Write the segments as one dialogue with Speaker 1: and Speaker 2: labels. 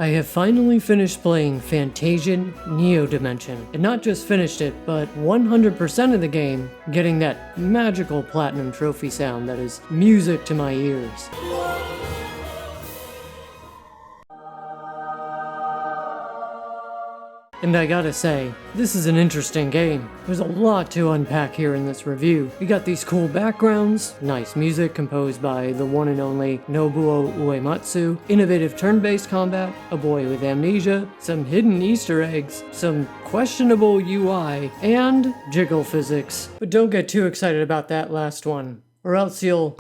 Speaker 1: I have finally finished playing FANTASIAN Neo Dimension, and not just finished it, but 100% of the game, getting that magical platinum trophy sound that is music to my ears. And I gotta say, this is an interesting game. There's a lot to unpack here in this review. We got these cool backgrounds, nice music composed by the one and only Nobuo Uematsu, innovative turn-based combat, a boy with amnesia, some hidden Easter eggs, some questionable UI, and jiggle physics. But don't get too excited about that last one, or else you'll...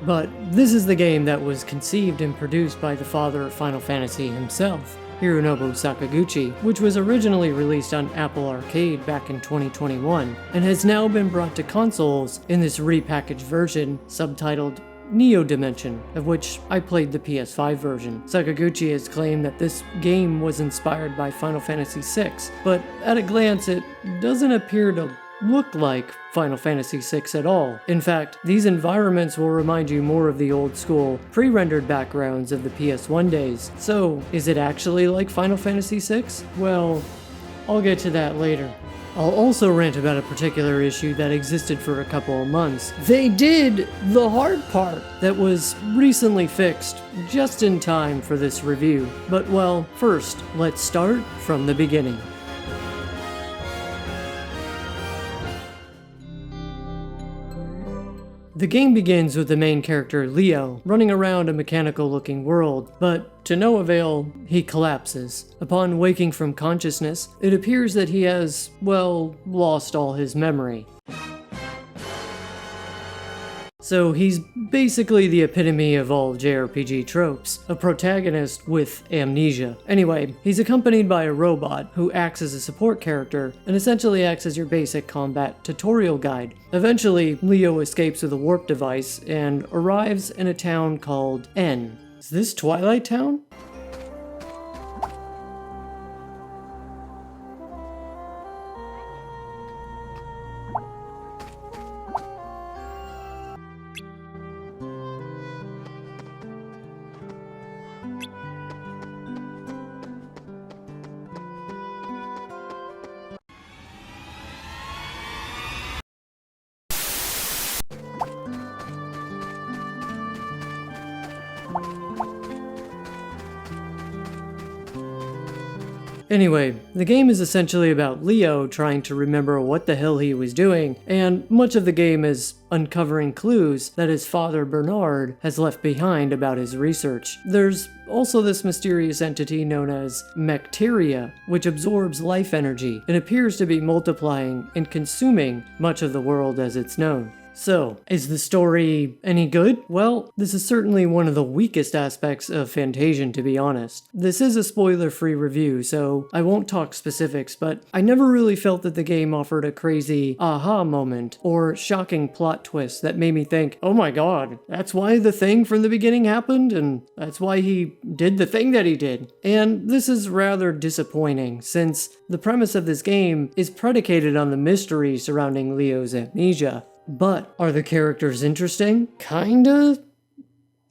Speaker 1: But this is the game that was conceived and produced by the father of Final Fantasy himself, Hironobu Sakaguchi, which was originally released on Apple Arcade back in 2021, and has now been brought to consoles in this repackaged version subtitled Neo Dimension, of which I played the PS5 version. Sakaguchi has claimed that this game was inspired by Final Fantasy VI, but at a glance it doesn't appear to look like Final Fantasy VI at all. In fact, these environments will remind you more of the old school, pre-rendered backgrounds of the PS1 days. So, is it actually like Final Fantasy VI? Well, I'll get to that later. I'll also rant about a particular issue that existed for a couple of months. They did the hard part that was recently fixed just in time for this review. But well, first, let's start from the beginning. The game begins with the main character, Leo, running around a mechanical-looking world, but to no avail, he collapses. Upon waking from consciousness, it appears that he has, well, lost all his memory. So he's basically the epitome of all JRPG tropes, a protagonist with amnesia. Anyway, he's accompanied by a robot who acts as a support character and essentially acts as your basic combat tutorial guide. Eventually, Leo escapes with a warp device and arrives in a town called N. Is this Twilight Town? Anyway, the game is essentially about Leo trying to remember what the hell he was doing, and much of the game is uncovering clues that his father Bernard has left behind about his research. There's also this mysterious entity known as Mecteria, which absorbs life energy and appears to be multiplying and consuming much of the world as it's known. So, is the story any good? Well, this is certainly one of the weakest aspects of Fantasian, to be honest. This is a spoiler-free review, so I won't talk specifics, but I never really felt that the game offered a crazy aha moment or shocking plot twist that made me think, oh my god, that's why the thing from the beginning happened, and that's why he did the thing that he did. And this is rather disappointing, since the premise of this game is predicated on the mystery surrounding Leo's amnesia. But are the characters interesting? Kinda?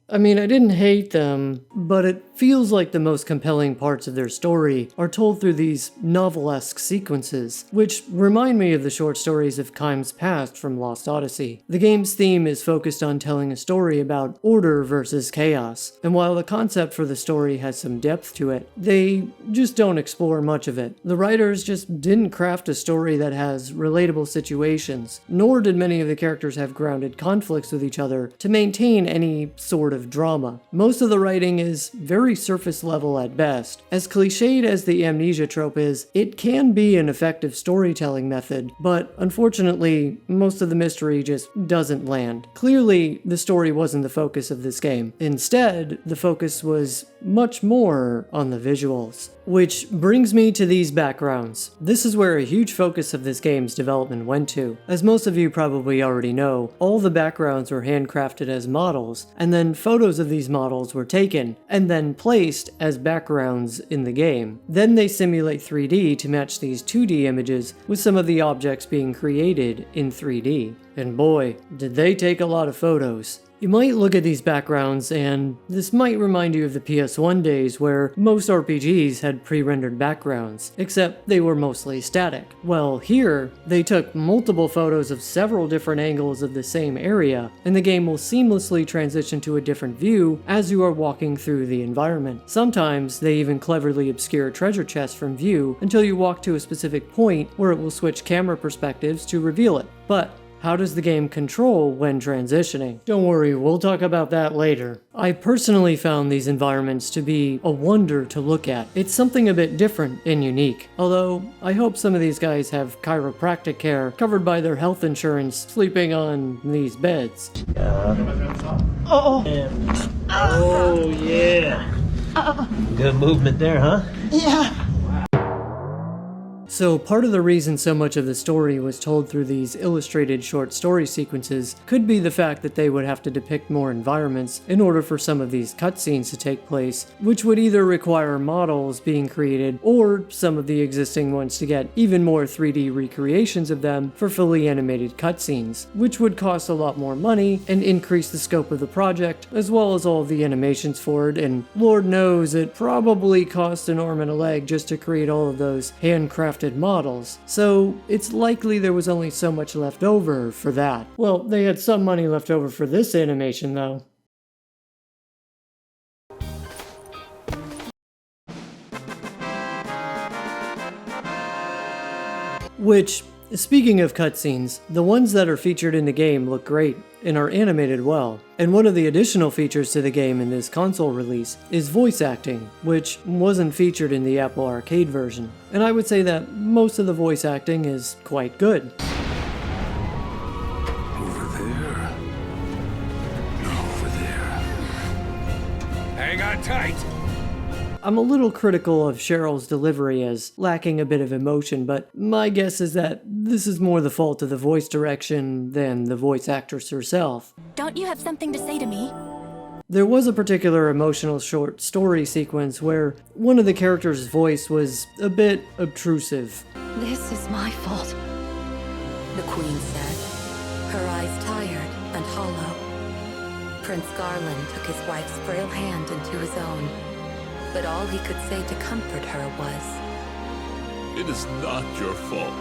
Speaker 1: I mean, I didn't hate them, but it feels like the most compelling parts of their story are told through these novel-esque sequences, which remind me of the short stories of Kime's Past from Lost Odyssey. The game's theme is focused on telling a story about order versus chaos, and while the concept for the story has some depth to it, they just don't explore much of it. The writers just didn't craft a story that has relatable situations, nor did many of the characters have grounded conflicts with each other to maintain any sort of drama. Most of the writing is very surface level at best. As cliched as the amnesia trope is, it can be an effective storytelling method, but unfortunately, most of the mystery just doesn't land. Clearly, the story wasn't the focus of this game. Instead, the focus was much more on the visuals. Which brings me to these backgrounds. This is where a huge focus of this game's development went to. As most of you probably already know, all the backgrounds were handcrafted as models, and then photos of these models were taken, and then placed as backgrounds in the game. Then they simulate 3D to match these 2D images with some of the objects being created in 3D. and boy, did they take a lot of photos. You might look at these backgrounds and this might remind you of the PS1 days where most RPGs had pre-rendered backgrounds, except they were mostly static. Well, here, they took multiple photos of several different angles of the same area, and the game will seamlessly transition to a different view as you are walking through the environment. Sometimes, they even cleverly obscure treasure chests from view until you walk to a specific point where it will switch camera perspectives to reveal it. But how does the game control when transitioning? Don't worry, we'll talk about that later. I personally found these environments to be a wonder to look at. It's something a bit different and unique. Although, I hope some of these guys have chiropractic care covered by their health insurance sleeping on these beds.
Speaker 2: Oh yeah. Good movement there, huh?
Speaker 3: Yeah.
Speaker 1: So part of the reason so much of the story was told through these illustrated short story sequences could be the fact that they would have to depict more environments in order for some of these cutscenes to take place, which would either require models being created or some of the existing ones to get even more 3D recreations of them for fully animated cutscenes, which would cost a lot more money and increase the scope of the project, as well as all of the animations for it, and Lord knows it probably cost an arm and a leg just to create all of those handcrafted models, so it's likely there was only so much left over for that. Well, they had some money left over for this animation though. Which, speaking of cutscenes, the ones that are featured in the game look great and are animated well. And one of the additional features to the game in this console release is voice acting, which wasn't featured in the Apple Arcade version. And I would say that most of the voice acting is quite good.
Speaker 4: Over there. Over there. Hang on tight!
Speaker 1: I'm a little critical of Cheryl's delivery as lacking a bit of emotion, but my guess is that this is more the fault of the voice direction than the voice actress herself.
Speaker 5: Don't you have something to say to me?
Speaker 1: There was a particular emotional short story sequence where one of the characters' voice was a bit obtrusive.
Speaker 5: This is my fault, the Queen said, her eyes tired and hollow. Prince Garland took his wife's frail hand into his own. But all he could say to comfort her was,
Speaker 4: It is not your fault.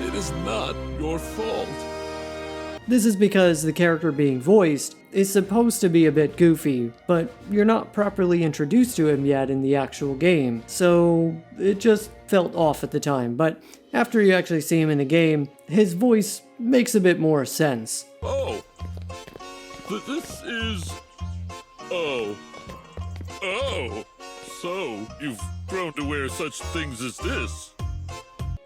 Speaker 4: It is not your fault.
Speaker 1: This is because the character being voiced is supposed to be a bit goofy, but you're not properly introduced to him yet in the actual game, so it just felt off at the time. But after you actually see him in the game, his voice makes a bit more sense.
Speaker 4: Oh. This is... Oh. Oh, so you've grown to wear such things as this.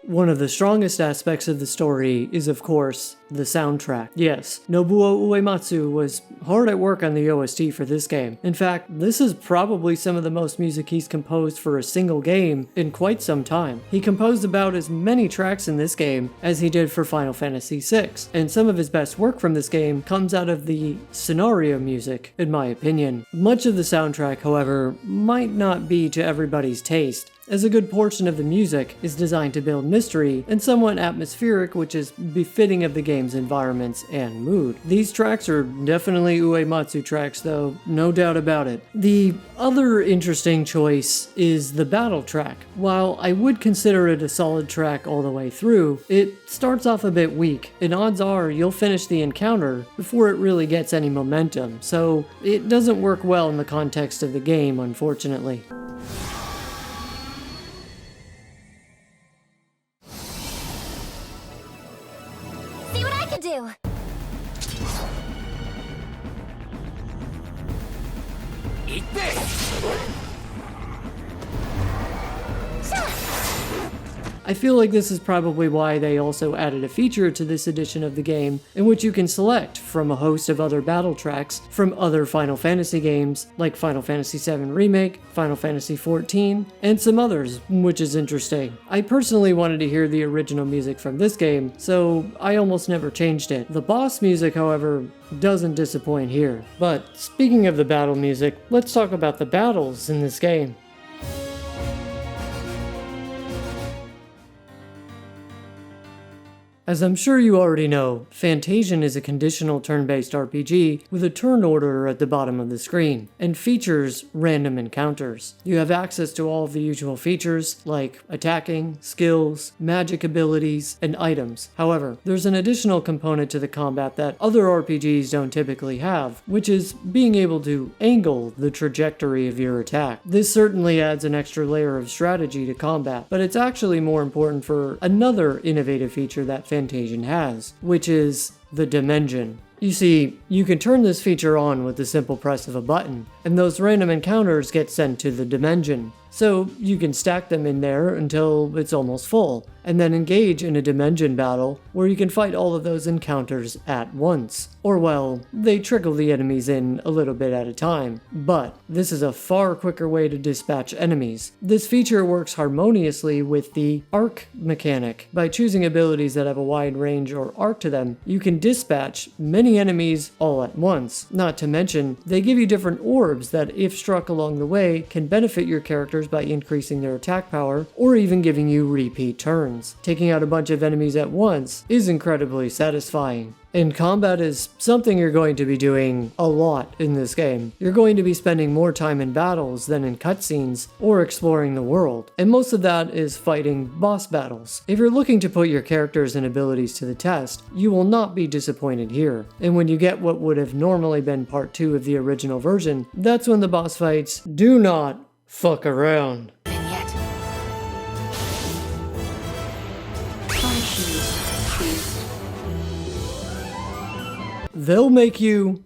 Speaker 1: One of the strongest aspects of the story is, of course, the soundtrack. Yes, Nobuo Uematsu was hard at work on the OST for this game. In fact, this is probably some of the most music he's composed for a single game in quite some time. He composed about as many tracks in this game as he did for Final Fantasy VI, and some of his best work from this game comes out of the scenario music, in my opinion. Much of the soundtrack, however, might not be to everybody's taste, as a good portion of the music is designed to build mystery and somewhat atmospheric, which is befitting of the game's environments and mood. These tracks are definitely Uematsu tracks though, no doubt about it. The other interesting choice is the battle track. While I would consider it a solid track all the way through, it starts off a bit weak, and odds are you'll finish the encounter before it really gets any momentum, so it doesn't work well in the context of the game, unfortunately.
Speaker 5: Do.
Speaker 4: Eat this!
Speaker 1: I feel like this is probably why they also added a feature to this edition of the game in which you can select from a host of other battle tracks from other Final Fantasy games like Final Fantasy VII Remake, Final Fantasy XIV, and some others, which is interesting. I personally wanted to hear the original music from this game, so I almost never changed it. The boss music, however, doesn't disappoint here. But speaking of the battle music, let's talk about the battles in this game. As I'm sure you already know, Fantasian is a conditional turn-based RPG with a turn order at the bottom of the screen, and features random encounters. You have access to all of the usual features, like attacking, skills, magic abilities, and items. However, there's an additional component to the combat that other RPGs don't typically have, which is being able to angle the trajectory of your attack. This certainly adds an extra layer of strategy to combat, but it's actually more important for another innovative feature that Fantasian has, which is the Dimension. You see, you can turn this feature on with the simple press of a button, and those random encounters get sent to the Dimension. So you can stack them in there until it's almost full, and then engage in a Dimension battle where you can fight all of those encounters at once. Or well, they trickle the enemies in a little bit at a time, but this is a far quicker way to dispatch enemies. This feature works harmoniously with the arc mechanic. By choosing abilities that have a wide range or arc to them, you can dispatch many enemies all at once. Not to mention, they give you different orbs that, if struck along the way, can benefit your characters by increasing their attack power, or even giving you repeat turns. Taking out a bunch of enemies at once is incredibly satisfying. And combat is something you're going to be doing a lot in this game. You're going to be spending more time in battles than in cutscenes or exploring the world, and most of that is fighting boss battles. If you're looking to put your characters and abilities to the test, you will not be disappointed here. And when you get what would have normally been part 2 of the original version, that's when the boss fights do not fuck around.
Speaker 5: Vignette.
Speaker 1: They'll make you...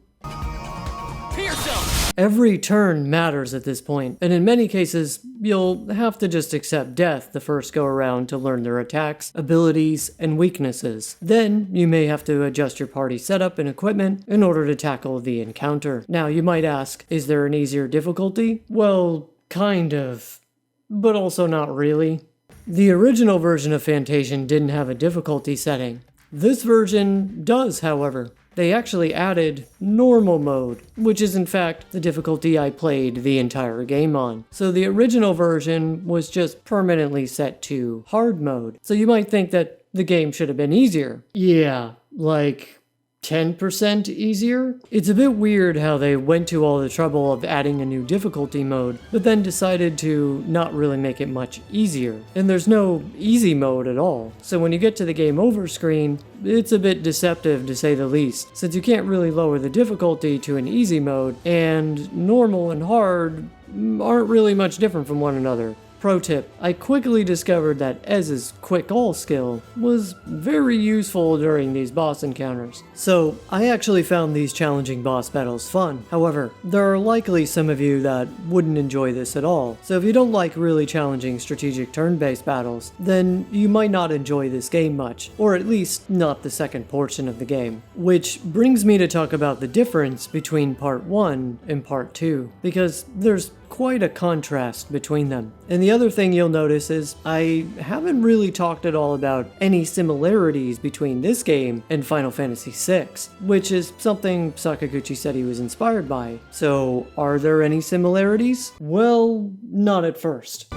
Speaker 1: Every turn matters at this point, and in many cases, you'll have to just accept death the first go around to learn their attacks, abilities, and weaknesses. Then, you may have to adjust your party setup and equipment in order to tackle the encounter. Now, you might ask, is there an easier difficulty? Well, kind of, but also not really. The original version of Fantasian didn't have a difficulty setting. This version does, however. They actually added normal mode, which is in fact the difficulty I played the entire game on. So the original version was just permanently set to hard mode. So you might think that the game should have been easier. Yeah, like 10% easier? It's a bit weird how they went to all the trouble of adding a new difficulty mode, but then decided to not really make it much easier. And there's no easy mode at all. So when you get to the game over screen, it's a bit deceptive to say the least, since you can't really lower the difficulty to an easy mode, and normal and hard aren't really much different from one another. Pro tip, I quickly discovered that Ez's quick all skill was very useful during these boss encounters. So I actually found these challenging boss battles fun. However, there are likely some of you that wouldn't enjoy this at all. So if you don't like really challenging strategic turn-based battles, then you might not enjoy this game much, or at least not the second portion of the game. Which brings me to talk about the difference between Part 1 and Part 2, because there's quite a contrast between them. And the other thing you'll notice is I haven't really talked at all about any similarities between this game and Final Fantasy VI, which is something Sakaguchi said he was inspired by. So are there any similarities? Well, not at first.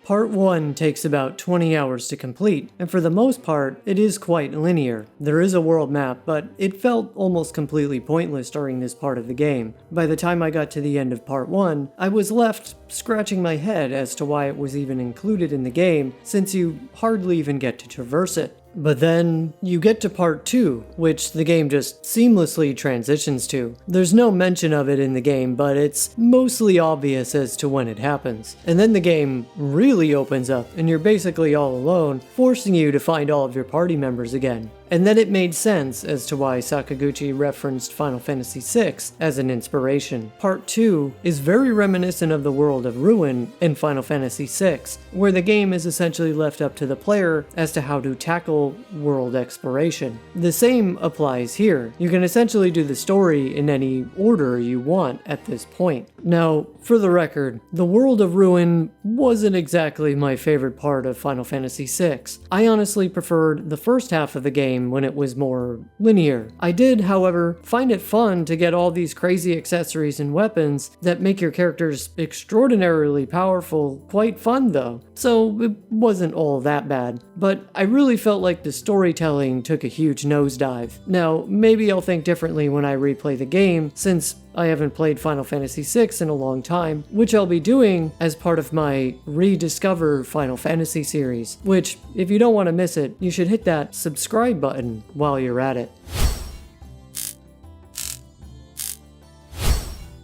Speaker 1: Part 1 takes about 20 hours to complete, and for the most part, it is quite linear. There is a world map, but it felt almost completely pointless during this part of the game. By the time I got to the end of Part 1, I was left scratching my head as to why it was even included in the game, since you hardly even get to traverse it. But then you get to Part 2, which the game just seamlessly transitions to. There's no mention of it in the game, but it's mostly obvious as to when it happens. And then the game really opens up, and you're basically all alone, forcing you to find all of your party members again. And then it made sense as to why Sakaguchi referenced Final Fantasy VI as an inspiration. Part 2 is very reminiscent of the world of Ruin in Final Fantasy VI, where the game is essentially left up to the player as to how to tackle world exploration. The same applies here. You can essentially do the story in any order you want at this point. Now, for the record, the world of Ruin wasn't exactly my favorite part of Final Fantasy VI. I honestly preferred the first half of the game game when it was more linear. I did, however, find it fun to get all these crazy accessories and weapons that make your characters extraordinarily powerful quite fun though, so it wasn't all that bad. But I really felt like the storytelling took a huge nosedive. Now, maybe I'll think differently when I replay the game, since I haven't played Final Fantasy VI in a long time, which I'll be doing as part of my Rediscover Final Fantasy series, which, if you don't want to miss it, you should hit that subscribe button while you're at it.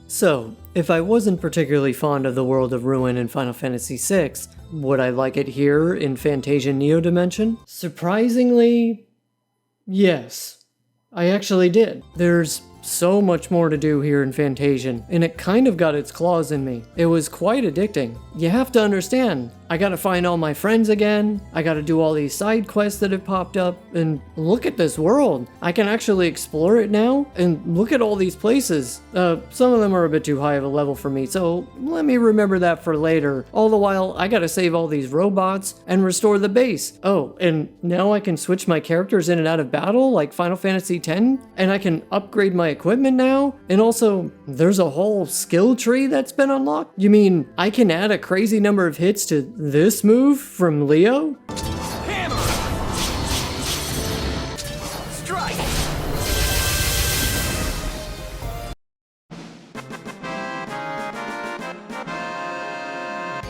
Speaker 1: So, if I wasn't particularly fond of the world of Ruin in Final Fantasy VI, would I like it here in FANTASIAN Neo Dimension? Surprisingly, yes. I actually did. There's so much more to do here in Fantasian, and it kind of got its claws in me. It was quite addicting. You have to understand, I gotta find all my friends again, I gotta do all these side quests that have popped up, and look at this world. I can actually explore it now, and look at all these places. Some of them are a bit too high of a level for me, so let me remember that for later. All the while, I gotta save all these robots and restore the base. Oh, and now I can switch my characters in and out of battle like Final Fantasy X, and I can upgrade my equipment now, and also, there's a whole skill tree that's been unlocked? You mean, I can add a crazy number of hits to this move from Leo?
Speaker 3: Hammer! Strike!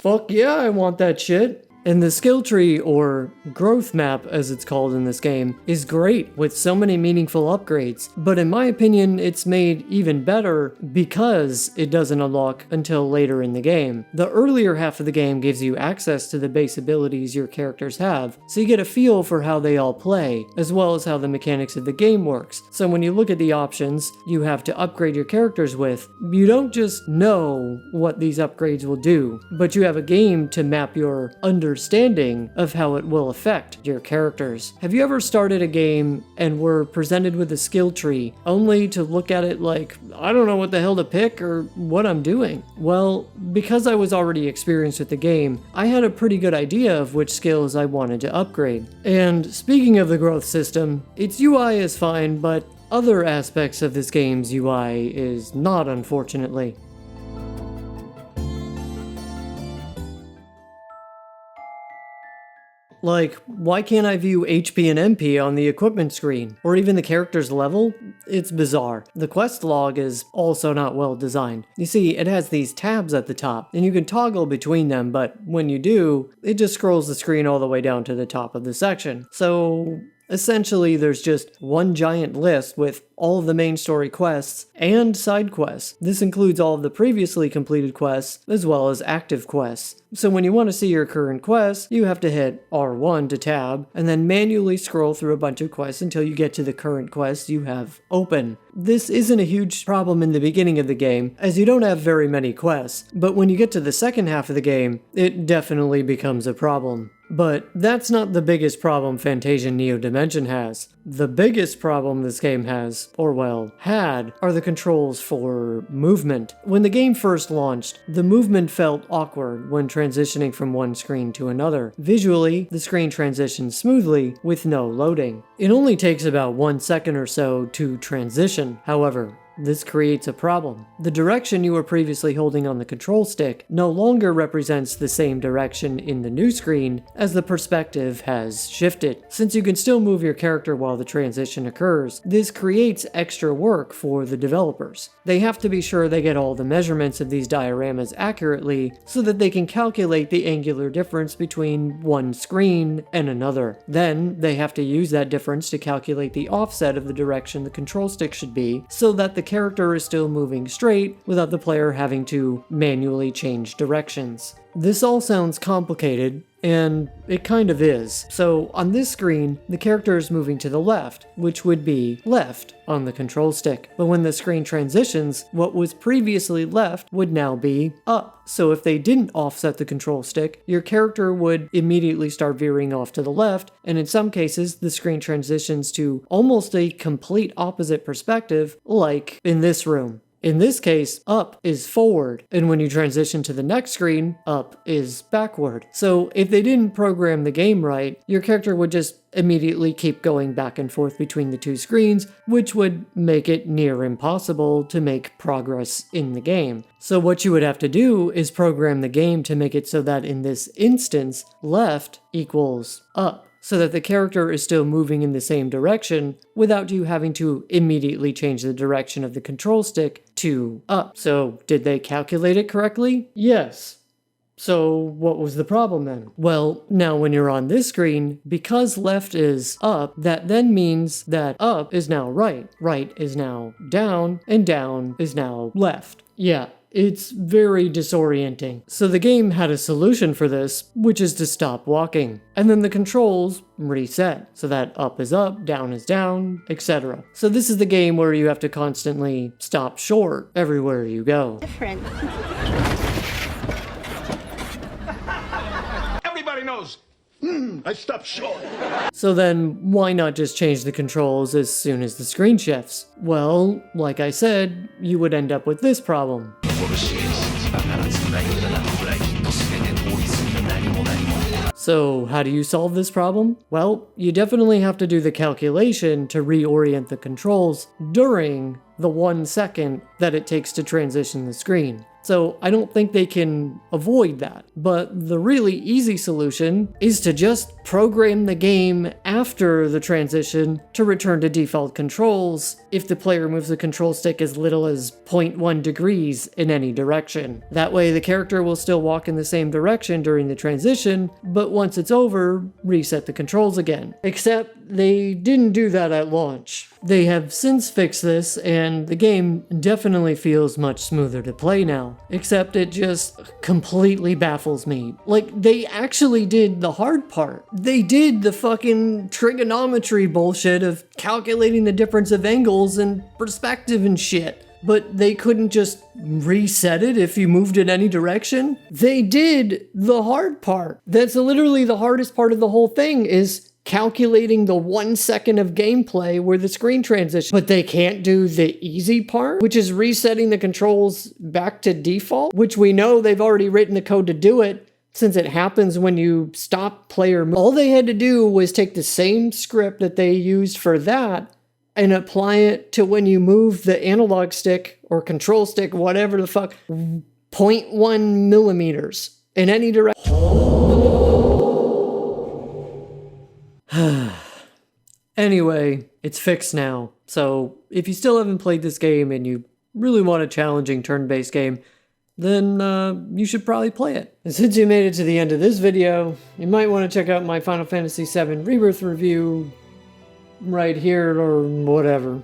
Speaker 1: Fuck yeah, I want that shit. And the skill tree, or growth map as it's called in this game, is great with so many meaningful upgrades, but in my opinion it's made even better because it doesn't unlock until later in the game. The earlier half of the game gives you access to the base abilities your characters have, so you get a feel for how they all play, as well as how the mechanics of the game works. So when you look at the options you have to upgrade your characters with, you don't just know what these upgrades will do, but you have a game to map your understanding of how it will affect your characters. Have you ever started a game and were presented with a skill tree only to look at it like, I don't know what the hell to pick or what I'm doing? Well, because I was already experienced with the game, I had a pretty good idea of which skills I wanted to upgrade. And speaking of the growth system, its UI is fine, but other aspects of this game's UI is not, unfortunately. Like, why can't I view HP and MP on the equipment screen? Or even the character's level? It's bizarre. The quest log is also not well designed. You see, it has these tabs at the top, and you can toggle between them, but when you do, it just scrolls the screen all the way down to the top of the section. So essentially, there's just one giant list with all of the main story quests and side quests. This includes all of the previously completed quests, as well as active quests. So when you want to see your current quests, you have to hit R1 to tab, and then manually scroll through a bunch of quests until you get to the current quests you have open. This isn't a huge problem in the beginning of the game, as you don't have very many quests, but when you get to the second half of the game, it definitely becomes a problem. But that's not the biggest problem FANTASIAN Neo Dimension has. The biggest problem this game has, or well, had, are the controls for movement. When the game first launched, the movement felt awkward when transitioning from one screen to another. Visually, the screen transitions smoothly with no loading. It only takes about 1 second or so to transition, however. This creates a problem. The direction you were previously holding on the control stick no longer represents the same direction in the new screen, as the perspective has shifted. Since you can still move your character while the transition occurs, this creates extra work for the developers. They have to be sure they get all the measurements of these dioramas accurately so that they can calculate the angular difference between one screen and another. Then they have to use that difference to calculate the offset of the direction the control stick should be so that the character is still moving straight without the player having to manually change directions. This all sounds complicated, and it kind of is. So on this screen, the character is moving to the left, which would be left on the control stick. But when the screen transitions, what was previously left would now be up. So if they didn't offset the control stick, your character would immediately start veering off to the left, and in some cases, the screen transitions to almost a complete opposite perspective, like in this room. In this case, up is forward, and when you transition to the next screen, up is backward. So if they didn't program the game right, your character would just immediately keep going back and forth between the two screens, which would make it near impossible to make progress in the game. So what you would have to do is program the game to make it so that in this instance, left equals up, so that the character is still moving in the same direction without you having to immediately change the direction of the control stick to up. So did they calculate it correctly? Yes. So what was the problem then? Well, now when you're on this screen, because left is up, that then means that up is now right, right is now down, and down is now left. Yeah. It's very disorienting. So the game had a solution for this, which is to stop walking. And then the controls reset, so that up is up, down is down, etc. So this is the game where you have to constantly stop short everywhere you go.
Speaker 6: Different.
Speaker 3: Everybody knows. I stopped short.
Speaker 1: So then, why not just change the controls as soon as the screen shifts? Well, like I said, you would end up with this problem. So how do you solve this problem? Well, you definitely have to do the calculation to reorient the controls during the 1 second that it takes to transition the screen. So I don't think they can avoid that. But the really easy solution is to just program the game after the transition to return to default controls if the player moves the control stick as little as 0.1 degrees in any direction. That way the character will still walk in the same direction during the transition, but once it's over, reset the controls again. Except they didn't do that at launch. They have since fixed this, and the game definitely feels much smoother to play now. Except it just completely baffles me. Like, they actually did the hard part. They did the fucking trigonometry bullshit of calculating the difference of angles and perspective and shit. But they couldn't just reset it if you moved in any direction? They did the hard part. That's literally the hardest part of the whole thing, is calculating the 1 second of gameplay where the screen transition. But they can't do the easy part, which is resetting the controls back to default, which we know they've already written the code to do it, since it happens when you stop player. All they had to do was take the same script that they used for that and apply it to when you move the analog stick or control stick, whatever the fuck, 0.1 millimeters in any direction. Anyway, it's fixed now. So if you still haven't played this game and you really want a challenging turn-based game, then you should probably play it. And since you made it to the end of this video, you might want to check out my Final Fantasy VII Rebirth review right here or whatever.